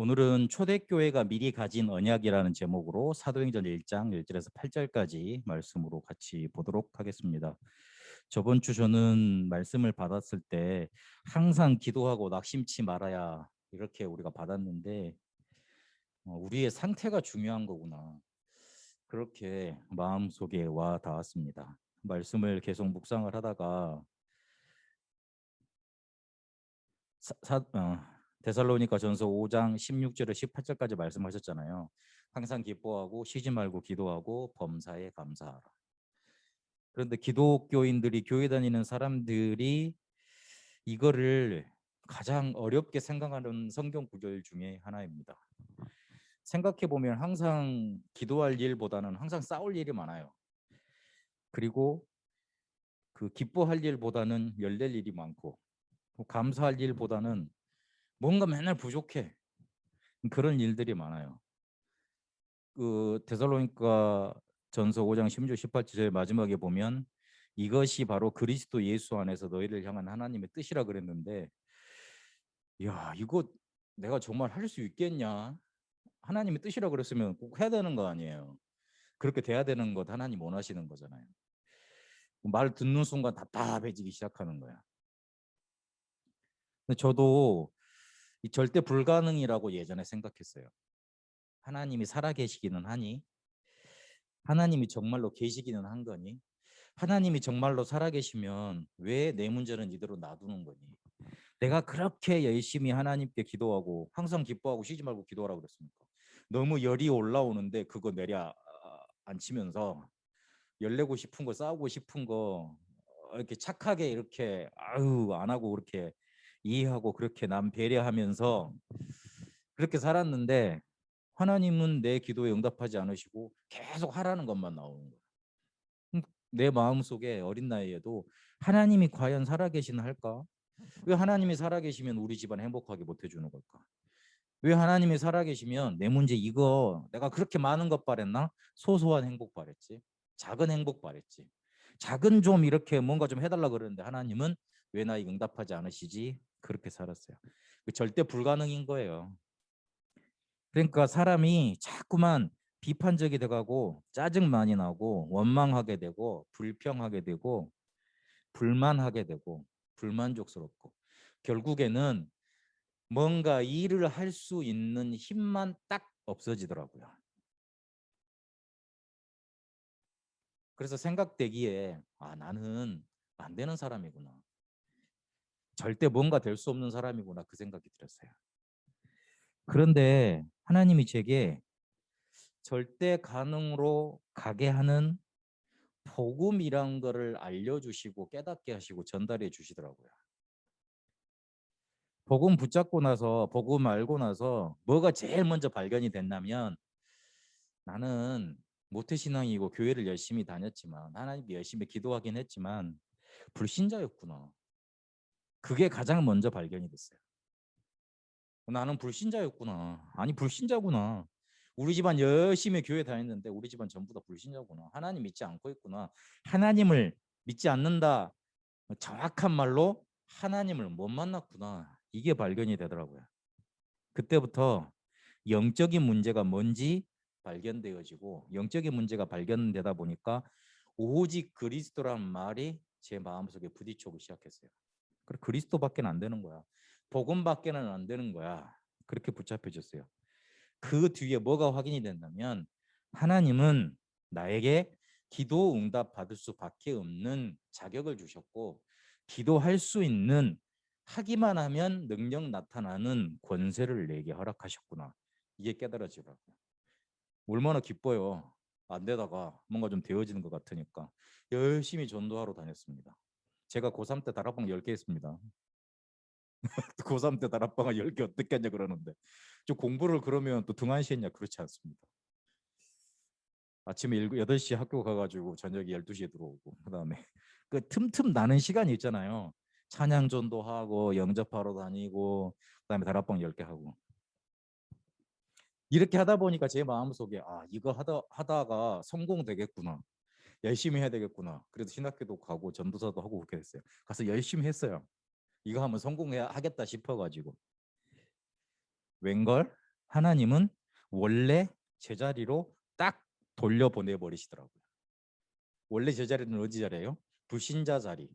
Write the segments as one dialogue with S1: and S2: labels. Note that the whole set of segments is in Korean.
S1: 오늘은 초대교회가 미리 가진 언약이라는 제목으로 사도행전 1장 1절에서 8절까지 말씀으로 같이 보도록 하겠습니다. 저번 주 저는 말씀을 받았을 때 항상 기도하고 낙심치 말아야 이렇게 우리가 받았는데 우리의 상태가 중요한 거구나. 그렇게 마음속에 와 닿았습니다. 말씀을 계속 묵상을 하다가 데살로니가 전서 5장 16절에 18절까지 말씀하셨잖아요. 항상 기뻐하고 쉬지 말고 기도하고 범사에 감사하라. 그런데 기독교인들이 교회 다니는 사람들이 이거를 가장 어렵게 생각하는 성경 구절 중에 하나입니다. 생각해 보면 항상 기도할 일보다는 항상 싸울 일이 많아요. 그리고 그 기뻐할 일보다는 열낼 일이 많고 감사할 일보다는 뭔가 맨날 부족해. 그런 일들이 많아요. 그 데살로니가 전서 5장 16절 18절 마지막에 보면 이것이 바로 그리스도 예수 안에서 너희를 향한 하나님의 뜻이라 그랬는데, 야, 이거 내가 정말 할 수 있겠냐? 하나님의 뜻이라 그랬으면 꼭 해야 되는 거 아니에요. 그렇게 돼야 되는 것 하나님 원하시는 거잖아요. 말 듣는 순간 답답해지기 시작하는 거야. 근데 저도 이 절대 불가능이라고 예전에 생각했어요. 하나님이 살아계시기는 하니, 하나님이 정말로 계시기는 한 거니, 하나님이 정말로 살아계시면 왜 내 문제는 이대로 놔두는 거니? 내가 그렇게 열심히 하나님께 기도하고 항상 기뻐하고 쉬지 말고 기도하라고 그랬습니까? 너무 열이 올라오는데 그거 내려 앉히면서 열내고 싶은 거 싸우고 싶은 거 이렇게 착하게 이렇게 아유 안 하고 그렇게 이해하고 그렇게 남 배려하면서 그렇게 살았는데 하나님은 내 기도에 응답하지 않으시고 계속 하라는 것만 나오는 거예요. 내 마음속에 어린 나이에도 하나님이 과연 살아계시나 할까? 왜 하나님이 살아계시면 우리 집안 행복하게 못 해주는 걸까? 왜 하나님이 살아계시면 내 문제 이거 내가 그렇게 많은 것 바랬나? 소소한 행복 바랬지. 작은 행복 바랬지. 작은 좀 이렇게 뭔가 좀 해달라 그러는데 하나님은 왜 나에게 응답하지 않으시지? 그렇게 살았어요. 절대 불가능인 거예요. 그러니까 사람이 자꾸만 비판적이 돼가고 짜증 많이 나고 원망하게 되고 불평하게 되고 불만하게 되고 불만족스럽고 결국에는 뭔가 일을 할 수 있는 힘만 딱 없어지더라고요. 그래서 생각되기에 나는 안 되는 사람이구나. 절대 뭔가 될 수 없는 사람이구나 그 생각이 들었어요. 그런데 하나님이 제게 절대 가능으로 가게 하는 복음이란 거를 알려주시고 깨닫게 하시고 전달해 주시더라고요. 복음 붙잡고 나서 복음 알고 나서 뭐가 제일 먼저 발견이 됐냐면 나는 모태신앙이고 교회를 열심히 다녔지만 하나님 열심히 기도하긴 했지만 불신자였구나. 그게 가장 먼저 발견이 됐어요. 나는 불신자였구나. 아니 불신자구나. 우리 집안 열심히 교회 다녔는데 우리 집안 전부 다 불신자구나. 하나님 믿지 않고 있구나. 하나님을 믿지 않는다. 정확한 말로 하나님을 못 만났구나. 이게 발견이 되더라고요. 그때부터 영적인 문제가 뭔지 발견되어지고 영적인 문제가 발견되다 보니까 오직 그리스도란 말이 제 마음속에 부딪히기 시작했어요. 그래 그리스도밖에 안 되는 거야. 복음밖에는 안 되는 거야. 그렇게 붙잡혀졌어요. 그 뒤에 뭐가 확인이 된다면 하나님은 나에게 기도 응답 받을 수밖에 없는 자격을 주셨고 기도할 수 있는 하기만 하면 능력 나타나는 권세를 내게 허락하셨구나. 이게 깨달아지더라고요. 얼마나 기뻐요. 안 되다가 뭔가 좀 되어지는 것 같으니까 열심히 전도하러 다녔습니다. 제가 고3 때 다락방 10개 했습니다. 고3 때 다락방을 10개 어떻게 했냐 그러는데 좀 공부를 그러면 또 등한시했냐 그렇지 않습니다. 아침에 8시 학교 가가지고 저녁에 12시에 들어오고 그다음에 그 틈틈 나는 시간이 있잖아요. 찬양 전도하고 영접하러 다니고 그다음에 다락방 10개 하고 이렇게 하다 보니까 제 마음속에 이거 하다가 성공되겠구나. 열심히 해야 되겠구나. 그래서 신학교도 가고 전도사도 하고 그렇게 됐어요. 가서 열심히 했어요. 이거 하면 성공해야 하겠다 싶어가지고 웬걸? 하나님은 원래 제자리로 딱 돌려보내 버리시더라고요. 원래 제자리는 어디 자리예요? 불신자 자리.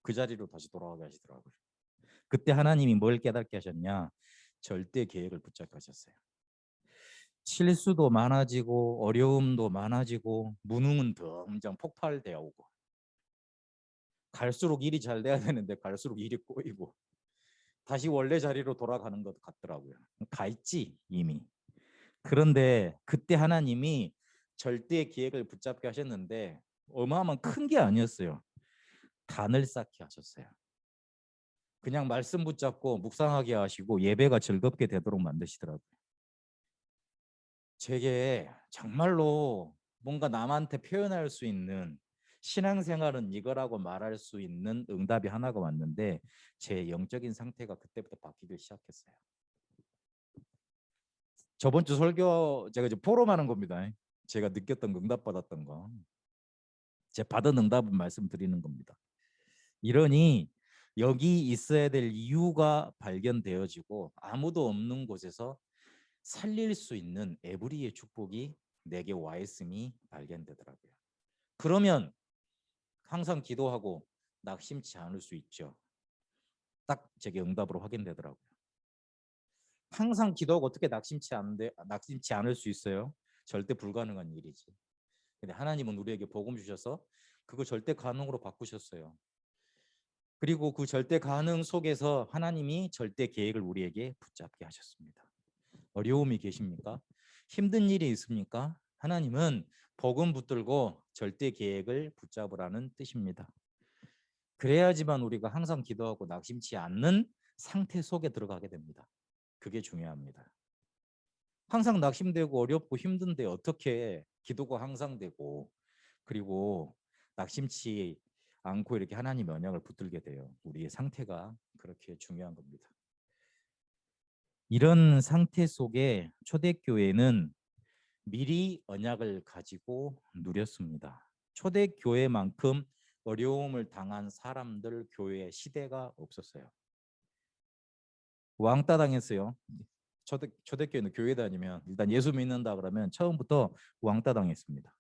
S1: 그 자리로 다시 돌아가게 하시더라고요. 그때 하나님이 뭘 깨닫게 하셨냐? 절대 계획을 붙잡게 하셨어요. 실수도 많아지고 어려움도 많아지고 무능은 점점 폭발되어 오고 갈수록 일이 잘 돼야 되는데 갈수록 일이 꼬이고 다시 원래 자리로 돌아가는 것 같더라고요. 가 있지 이미. 그런데 그때 하나님이 절대 계획을 붙잡게 하셨는데 어마어마한 큰 게 아니었어요. 단을 쌓게 하셨어요. 그냥 말씀 붙잡고 묵상하게 하시고 예배가 즐겁게 되도록 만드시더라고요. 제게 정말로 뭔가 남한테 표현할 수 있는 신앙생활은 이거라고 말할 수 있는 응답이 하나가 왔는데 제 영적인 상태가 그때부터 바뀌기 시작했어요. 저번 주 설교 제가 이제 포럼하는 겁니다. 제가 느꼈던 응답받았던 거. 제 받은 응답은 말씀드리는 겁니다. 이러니 여기 있어야 될 이유가 발견되어지고 아무도 없는 곳에서 살릴 수 있는 에브리의 축복이 내게 와 있음이 발견되더라고요. 그러면 항상 기도하고 낙심치 않을 수 있죠. 딱 제게 응답으로 확인되더라고요. 항상 기도하고 어떻게 낙심치 않을 수 있어요? 절대 불가능한 일이지. 근데 하나님은 우리에게 복음 주셔서 그거 절대 가능으로 바꾸셨어요. 그리고 그 절대 가능 속에서 하나님이 절대 계획을 우리에게 붙잡게 하셨습니다. 어려움이 계십니까? 힘든 일이 있습니까? 하나님은 복음 붙들고 절대 계획을 붙잡으라는 뜻입니다. 그래야지만 우리가 항상 기도하고 낙심치 않는 상태 속에 들어가게 됩니다. 그게 중요합니다. 항상 낙심되고 어렵고 힘든데 어떻게 기도가 항상 되고 그리고 낙심치 않고 이렇게 하나님 언약을 붙들게 돼요. 우리의 상태가 그렇게 중요한 겁니다. 이런 상태 속에 초대교회는 미리 언약을 가지고 누렸습니다. 초대교회만큼 어려움을 당한 사람들 교회 시대가 없었어요. 왕따 당했어요. 초대교회는 교회 다니면 일단 예수 믿는다 그러면 처음부터 왕따 당했습니다.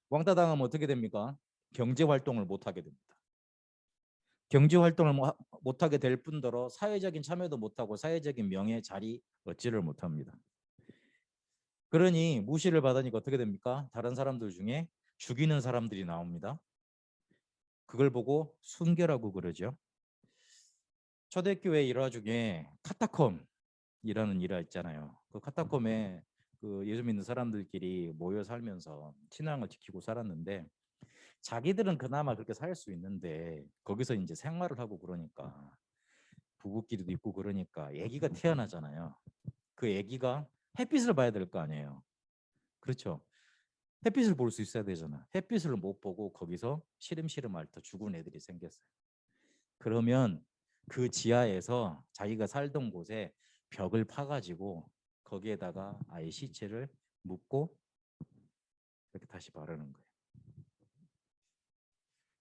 S1: 왕따 당하면 어떻게 됩니까? 경제 활동을 못 하게 됩니다. 경제 활동을 못 하게 될 뿐더러 사회적인 참여도 못 하고 사회적인 명예 자리 얻지를 못합니다. 그러니 무시를 받으니까 어떻게 됩니까? 다른 사람들 중에 죽이는 사람들이 나옵니다. 그걸 보고 순교라고 그러죠. 초대교회 일화 중에 카타콤이라는 일화 있잖아요. 그 카타콤에 그 예수 믿는 사람들끼리 모여 살면서 신앙을 지키고 살았는데 자기들은 그나마 그렇게 살 수 있는데 거기서 이제 생활을 하고 그러니까 부부끼리도 있고 그러니까 아기가 태어나잖아요. 그 아기가 햇빛을 봐야 될 거 아니에요. 그렇죠. 햇빛을 볼 수 있어야 되잖아. 햇빛을 못 보고 거기서 시름시름 앓다 죽은 애들이 생겼어요. 그러면 그 지하에서 자기가 살던 곳에 벽을 파가지고 거기에다가 아이 시체를 묻고 이렇게 다시 바르는 거예요.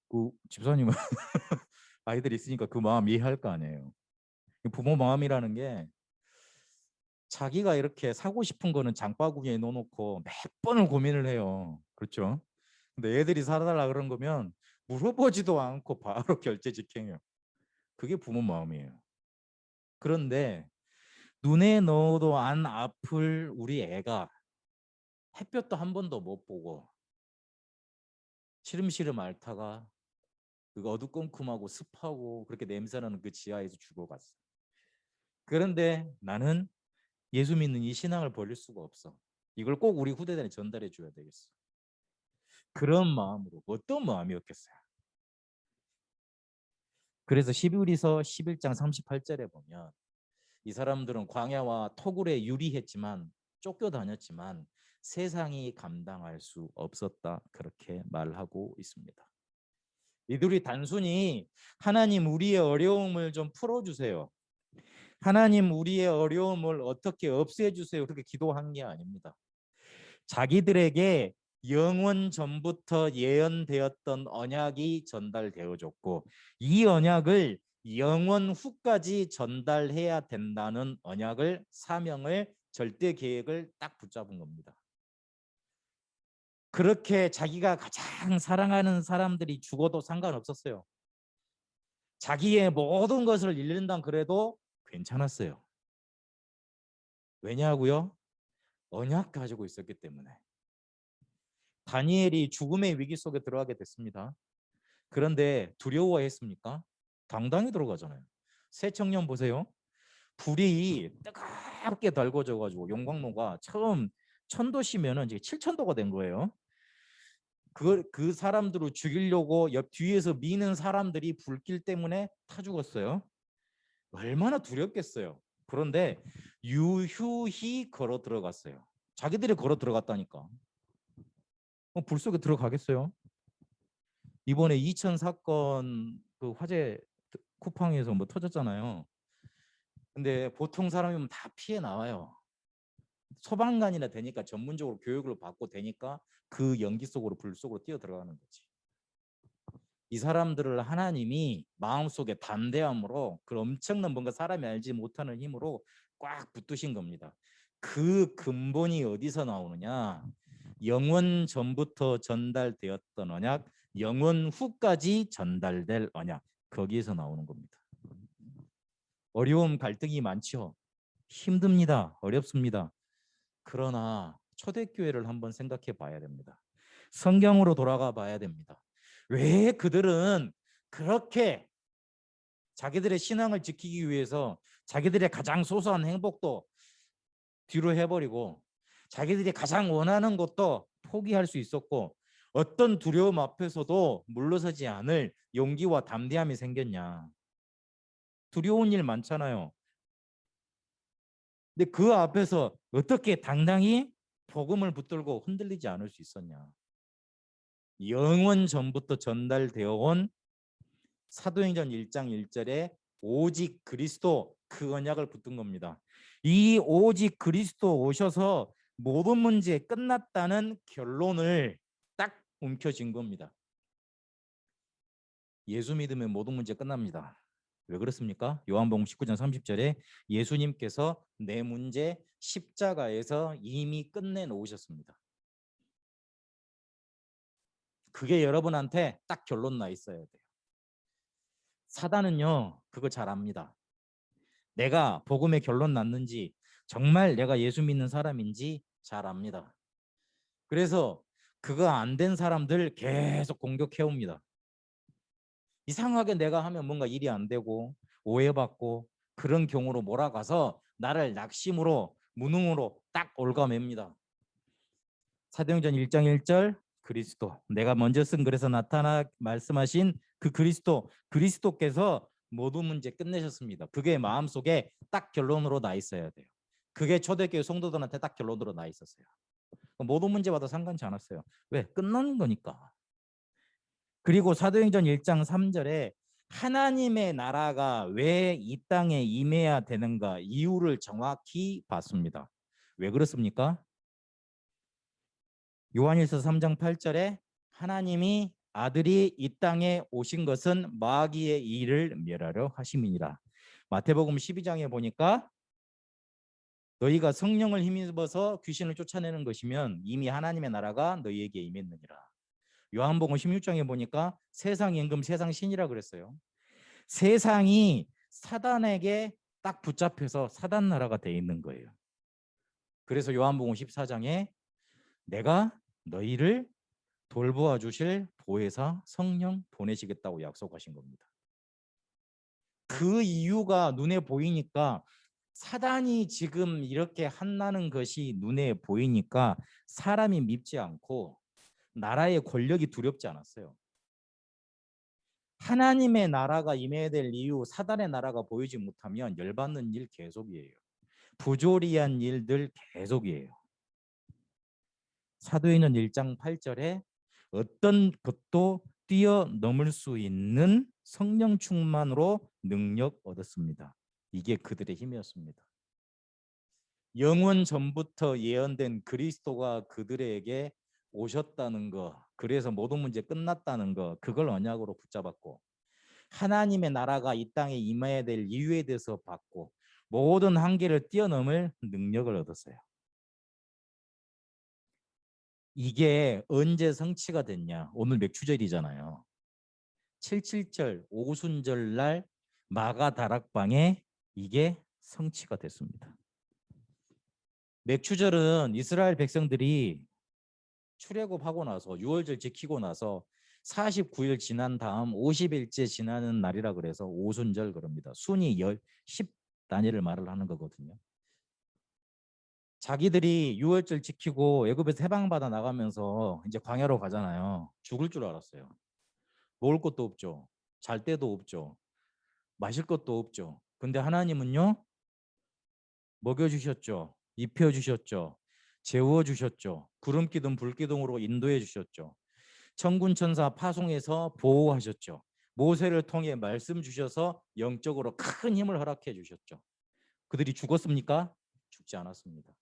S1: 그 집사님은 아이들이 있으니까 그 마음 이해할 거 아니에요. 부모 마음이라는 게 자기가 이렇게 사고 싶은 거는 장바구니에 넣어놓고 몇 번을 고민을 해요. 그렇죠? 근데 애들이 사달라 그런 거면 물어보지도 않고 바로 결제 직행해요. 그게 부모 마음이에요. 그런데 눈에 넣어도 안 아플 우리 애가 햇볕도 한 번도 못 보고 시름시름 앓다가 그 어두컴컴하고 습하고 그렇게 냄새나는 그 지하에서 죽어갔어. 그런데 나는 예수 믿는 이 신앙을 버릴 수가 없어. 이걸 꼭 우리 후대들에 전달해 줘야 되겠어. 그런 마음으로 어떤 마음이었겠어요. 그래서 히브리서 11장 38절에 보면 이 사람들은 광야와 토굴에 유리했지만 쫓겨다녔지만 세상이 감당할 수 없었다 그렇게 말하고 있습니다. 이들이 단순히 하나님 우리의 어려움을 좀 풀어주세요. 하나님 우리의 어려움을 어떻게 없애주세요. 그렇게 기도한 게 아닙니다. 자기들에게 영원 전부터 예언되었던 언약이 전달되어졌고 이 언약을 영원 후까지 전달해야 된다는 언약을, 사명을, 절대 계획을 딱 붙잡은 겁니다. 그렇게 자기가 가장 사랑하는 사람들이 죽어도 상관없었어요. 자기의 모든 것을 잃는다 그래도 괜찮았어요. 왜냐고요? 언약 가지고 있었기 때문에. 다니엘이 죽음의 위기 속에 들어가게 됐습니다. 그런데 두려워했습니까? 당당히 들어가잖아요. 새 청년 보세요. 불이 뜨겁게 달궈져 가지고 용광로가 처음 1000도시면은 이제 7000도가 된 거예요. 그 사람들을 죽이려고 옆 뒤에서 미는 사람들이 불길 때문에 타 죽었어요. 얼마나 두렵겠어요. 그런데 유유히 걸어 들어갔어요. 자기들이 걸어 들어갔다니까. 불 속에 들어가겠어요? 이번에 2000 사건 그 화재 쿠팡에서 뭐 터졌잖아요. 근데 보통 사람이면 다 피해 나와요. 소방관이나 되니까 전문적으로 교육을 받고 되니까 그 연기 속으로 불 속으로 뛰어 들어가는 거지. 이 사람들을 하나님이 마음속에 담대함으로 그 엄청난 뭔가 사람이 알지 못하는 힘으로 꽉 붙드신 겁니다. 그 근본이 어디서 나오느냐? 영원 전부터 전달되었던 언약, 영원 후까지 전달될 언약, 거기에서 나오는 겁니다. 어려움, 갈등이 많죠. 힘듭니다. 어렵습니다. 그러나 초대교회를 한번 생각해 봐야 됩니다. 성경으로 돌아가 봐야 됩니다. 왜 그들은 그렇게 자기들의 신앙을 지키기 위해서 자기들의 가장 소소한 행복도 뒤로 해버리고 자기들이 가장 원하는 것도 포기할 수 있었고 어떤 두려움 앞에서도 물러서지 않을 용기와 담대함이 생겼냐. 두려운 일 많잖아요. 근데 그 앞에서 어떻게 당당히 복음을 붙들고 흔들리지 않을 수 있었냐. 영원 전부터 전달되어 온 사도행전 1장 1절에 오직 그리스도, 그 언약을 붙든 겁니다. 이 오직 그리스도 오셔서 모든 문제 끝났다는 결론을 딱 움켜쥔 겁니다. 예수 믿으면 모든 문제 끝납니다. 왜 그렇습니까? 요한복음 19장 30절에 예수님께서 내 문제 십자가에서 이미 끝내놓으셨습니다. 그게 여러분한테 딱 결론 나 있어야 돼요. 사단은요, 그거 잘 압니다. 내가 복음의 결론 났는지, 정말 내가 예수 믿는 사람인지 잘 압니다. 그래서 그거 안 된 사람들 계속 공격해 옵니다. 이상하게 내가 하면 뭔가 일이 안 되고 오해받고 그런 경우로 몰아가서 나를 낙심으로 무능으로 딱 올가맵니다. 사도행전 1장 1절 그리스도, 내가 먼저 쓴 글에서 나타나 말씀하신 그 그리스도께서 모든 문제 끝내셨습니다. 그게 마음속에 딱 결론으로 나 있어야 돼요. 그게 초대교회 성도들한테 딱 결론으로 나 있었어요. 모든 문제와도 상관치 않았어요. 왜? 끝나는 거니까. 그리고 사도행전 1장 3절에 하나님의 나라가 왜 이 땅에 임해야 되는가 이유를 정확히 봤습니다. 왜 그렇습니까? 요한일서 3장 8절에 하나님이 아들이 이 땅에 오신 것은 마귀의 일을 멸하려 하심이니라. 마태복음 12장에 보니까 너희가 성령을 힘입어서 귀신을 쫓아내는 것이면 이미 하나님의 나라가 너희에게 임했느니라. 요한복음 16장에 보니까 세상 임금 세상 신이라 그랬어요. 세상이 사단에게 딱 붙잡혀서 사단 나라가 돼 있는 거예요. 그래서 요한복음 14장에 내가 너희를 돌보아 주실 보혜사 성령 보내시겠다고 약속하신 겁니다. 그 이유가 눈에 보이니까 사단이 지금 이렇게 한나는 것이 눈에 보이니까 사람이 밉지 않고 나라의 권력이 두렵지 않았어요. 하나님의 나라가 임해야 될 이유, 사단의 나라가 보이지 못하면 열받는 일 계속이에요. 부조리한 일들 계속이에요. 사도행전 1장 8절에 어떤 것도 뛰어넘을 수 있는 성령 충만으로 능력 얻었습니다. 이게 그들의 힘이었습니다. 영원 전부터 예언된 그리스도가 그들에게 오셨다는 거, 그래서 모든 문제 끝났다는 거, 그걸 언약으로 붙잡았고 하나님의 나라가 이 땅에 임해야 될 이유에 대해서 받고 모든 한계를 뛰어넘을 능력을 얻었어요. 이게 언제 성취가 됐냐? 오늘 맥추절이잖아요. 77절 오순절 날 마가 다락방에 이게 성취가 됐습니다. 맥추절은 이스라엘 백성들이 출애굽하고 나서 6월절 지키고 나서 49일 지난 다음 50일째 지나는 날이라 그래서 오순절 그럽니다. 순이 10 단위를 말을 하는 거거든요. 자기들이 6월절 지키고 애굽에서 해방받아 나가면서 이제 광야로 가잖아요. 죽을 줄 알았어요. 먹을 것도 없죠. 잘 데도 없죠. 마실 것도 없죠. 근데 하나님은요, 먹여주셨죠. 입혀주셨죠. 재워주셨죠. 구름기둥 불기둥으로 인도해 주셨죠. 천군 천사 파송해서 보호하셨죠. 모세를 통해 말씀 주셔서 영적으로 큰 힘을 허락해 주셨죠. 그들이 죽었습니까? 죽지 않았습니다.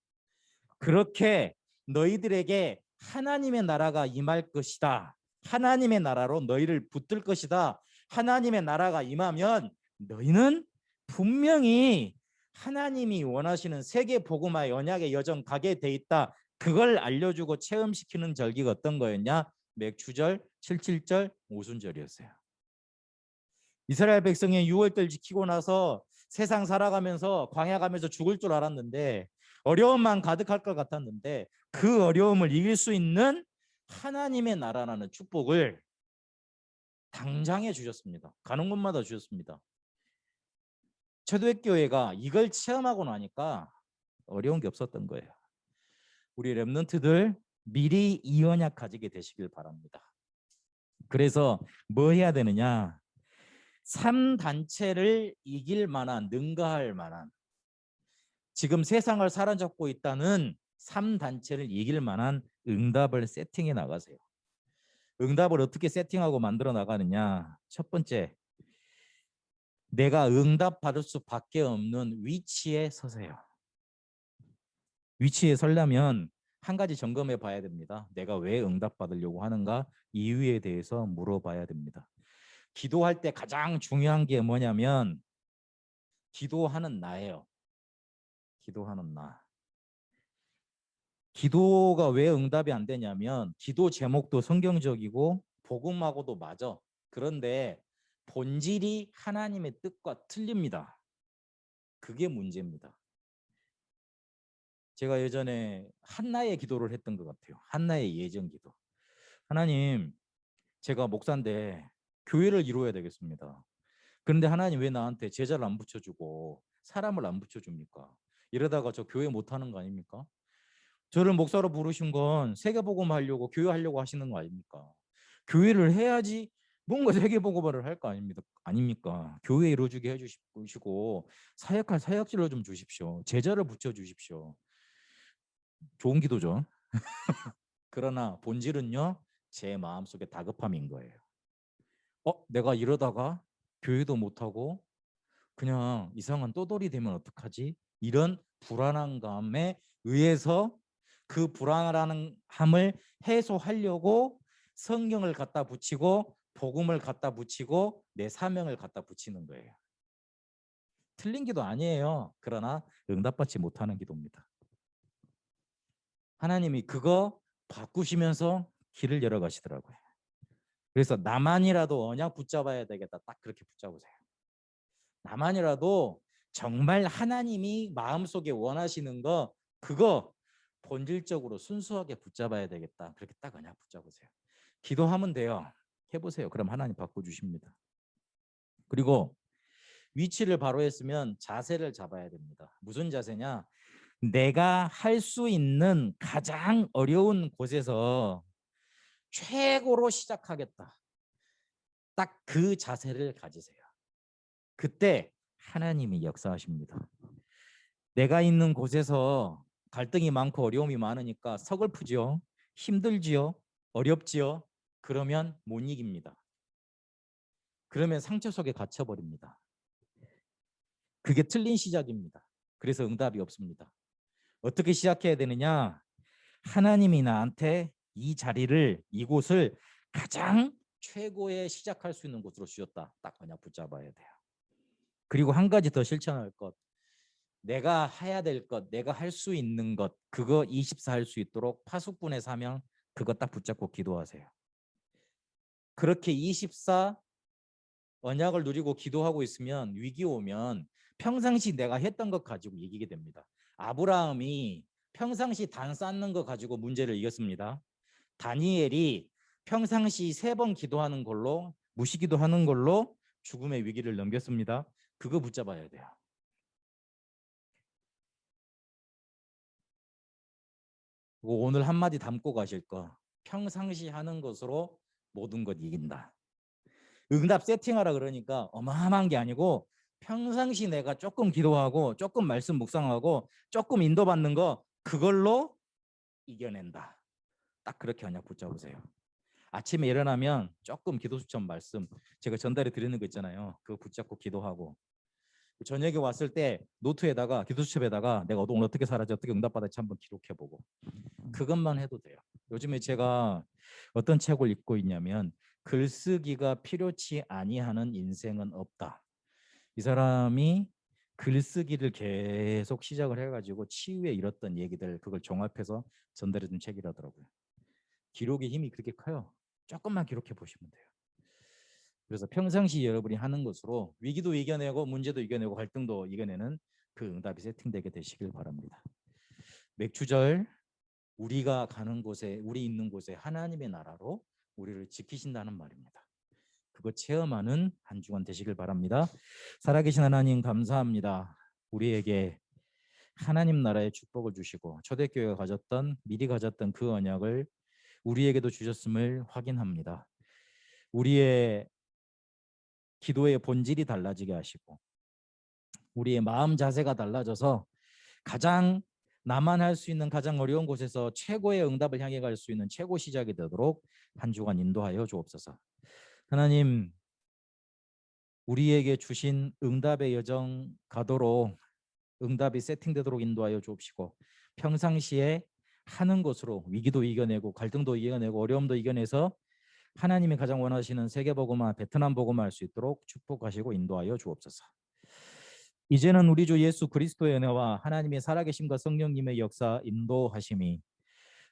S1: 그렇게 너희들에게 하나님의 나라가 임할 것이다. 하나님의 나라로 너희를 붙들 것이다. 하나님의 나라가 임하면 너희는 분명히 하나님이 원하시는 세계 복음화의 언약의 여정 가게 돼 있다. 그걸 알려주고 체험시키는 절기가 어떤 거였냐? 맥추절, 77절, 오순절이었어요. 이스라엘 백성이 6월절 지키고 나서 세상 살아가면서 광야 가면서 죽을 줄 알았는데 어려움만 가득할 것 같았는데 그 어려움을 이길 수 있는 하나님의 나라라는 축복을 당장에 주셨습니다. 가는 곳마다 주셨습니다. 초대교회가 이걸 체험하고 나니까 어려운 게 없었던 거예요. 우리 렘넌트들 미리 이 언약 가지게 되시길 바랍니다. 그래서 뭐 해야 되느냐? 3단체를 이길 만한, 능가할 만한, 지금 세상을 사로잡고 있다는 3단체를 이길 만한 응답을 세팅해 나가세요. 응답을 어떻게 세팅하고 만들어 나가느냐? 첫 번째, 내가 응답 받을 수밖에 없는 위치에 서세요. 위치에 서려면 한 가지 점검해 봐야 됩니다. 내가 왜 응답 받으려고 하는가? 이유에 대해서 물어봐야 됩니다. 기도할 때 가장 중요한 게 뭐냐면 기도하는 나예요. 기도하는 나. 기도가 왜 응답이 안 되냐면 기도 제목도 성경적이고 복음하고도 맞아. 그런데 본질이 하나님의 뜻과 틀립니다. 그게 문제입니다. 제가 예전에 한나의 기도를 했던 것 같아요. 한나의 예정 기도. 하나님, 제가 목사인데 교회를 이루어야 되겠습니다. 그런데 하나님 왜 나한테 제자를 안 붙여주고 사람을 안 붙여줍니까? 이러다가 저 교회 못하는 거 아닙니까? 저를 목사로 부르신 건 세계복음 하려고 교회하려고 하시는 거 아닙니까? 교회를 해야지 뭔가 세계복음화를 할 거 아닙니까? 교회 이루어주게 해주시고 사역할 사역질로 좀 주십시오. 제자를 붙여주십시오. 좋은 기도죠. 그러나 본질은요, 제 마음속에 다급함인 거예요. 내가 이러다가 교회도 못하고 그냥 이상한 떠돌이 되면 어떡하지? 이런 불안한 감에 의해서 그 불안함을 해소하려고 성경을 갖다 붙이고 복음을 갖다 붙이고 내 사명을 갖다 붙이는 거예요. 틀린 기도 아니에요. 그러나 응답받지 못하는 기도입니다. 하나님이 그거 바꾸시면서 길을 열어가시더라고요. 그래서 나만이라도 언약 붙잡아야 되겠다. 딱 그렇게 붙잡으세요. 나만이라도 정말 하나님이 마음속에 원하시는 거 그거 본질적으로 순수하게 붙잡아야 되겠다. 그렇게 딱 언약 붙잡으세요. 기도하면 돼요. 해보세요. 그럼 하나님 바꿔주십니다. 그리고 위치를 바로 했으면 자세를 잡아야 됩니다. 무슨 자세냐? 내가 할 수 있는 가장 어려운 곳에서 최고로 시작하겠다. 딱 그 자세를 가지세요. 그때 하나님이 역사하십니다. 내가 있는 곳에서 갈등이 많고 어려움이 많으니까 서글프지요. 힘들지요. 어렵지요. 그러면 못 이깁니다. 그러면 상처 속에 갇혀버립니다. 그게 틀린 시작입니다. 그래서 응답이 없습니다. 어떻게 시작해야 되느냐? 하나님이 나한테 이 자리를, 이곳을 가장 최고의 시작할 수 있는 곳으로 주셨다. 딱 언약 붙잡아야 돼요. 그리고 한 가지 더 실천할 것. 내가 해야 될 것, 내가 할 수 있는 것, 그거 24 할 수 있도록 파수꾼의 사명, 그거 딱 붙잡고 기도하세요. 그렇게 24 언약을 누리고 기도하고 있으면 위기 오면 평상시 내가 했던 것 가지고 이기게 됩니다. 아브라함이 평상시 단 쌓는 거 가지고 문제를 이겼습니다. 다니엘이 평상시 3번 기도하는 걸로 무시기도하는 걸로 죽음의 위기를 넘겼습니다. 그거 붙잡아야 돼요. 오늘 한마디 담고 가실 거. 평상시 하는 것으로 모든 것 이긴다. 응답 세팅하라 그러니까 어마어마한 게 아니고 평상시 내가 조금 기도하고 조금 말씀 묵상하고 조금 인도받는 거 그걸로 이겨낸다. 딱 그렇게 언약 붙잡으세요. 아침에 일어나면 조금 기도 수천 말씀 제가 전달해 드리는 거 있잖아요. 그거 붙잡고 기도하고 저녁에 왔을 때 노트에다가 기도 수첩에다가 내가 오늘 어떻게 살았지 어떻게 응답받았지 한번 기록해보고 그것만 해도 돼요. 요즘에 제가 어떤 책을 읽고 있냐면 글쓰기가 필요치 아니하는 인생은 없다. 이 사람이 글쓰기를 계속 시작을 해가지고 치유에 이뤘던 얘기들 그걸 종합해서 전달해준 책이라더라고요. 기록의 힘이 그렇게 커요. 조금만 기록해 보시면 돼요. 그래서 평상시 여러분이 하는 것으로 위기도 이겨내고 문제도 이겨내고 갈등도 이겨내는 그 응답이 세팅되게 되시길 바랍니다. 맥주절 우리가 가는 곳에 우리 있는 곳에 하나님의 나라로 우리를 지키신다는 말입니다. 그거 체험하는 한 주간 되시길 바랍니다. 살아계신 하나님 감사합니다. 우리에게 하나님 나라의 축복을 주시고 초대교회가 가졌던 미리 가졌던 그 언약을 우리에게도 주셨음을 확인합니다. 우리의 기도의 본질이 달라지게 하시고 우리의 마음 자세가 달라져서 가장 나만 할 수 있는 가장 어려운 곳에서 최고의 응답을 향해 갈 수 있는 최고 시작이 되도록 한 주간 인도하여 주옵소서. 하나님 우리에게 주신 응답의 여정 가도록 응답이 세팅되도록 인도하여 주옵시고 평상시에 하는 것으로 위기도 이겨내고 갈등도 이겨내고 어려움도 이겨내서 하나님이 가장 원하시는 세계복음화 베트남 복음화 할 수 있도록 축복하시고 인도하여 주옵소서. 이제는 우리 주 예수 그리스도의 은혜와 하나님의 살아계심과 성령님의 역사 인도하심이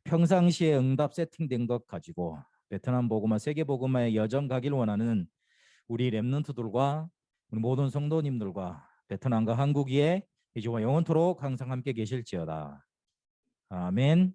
S1: 평상시에 응답 세팅된 것 가지고 베트남 복음화 세계 복음화의 여정 가길 원하는 우리 렘넌트들과 우리 모든 성도님들과 베트남과 한국 위에 이제와 영원토록 항상 함께 계실지어다. 아멘.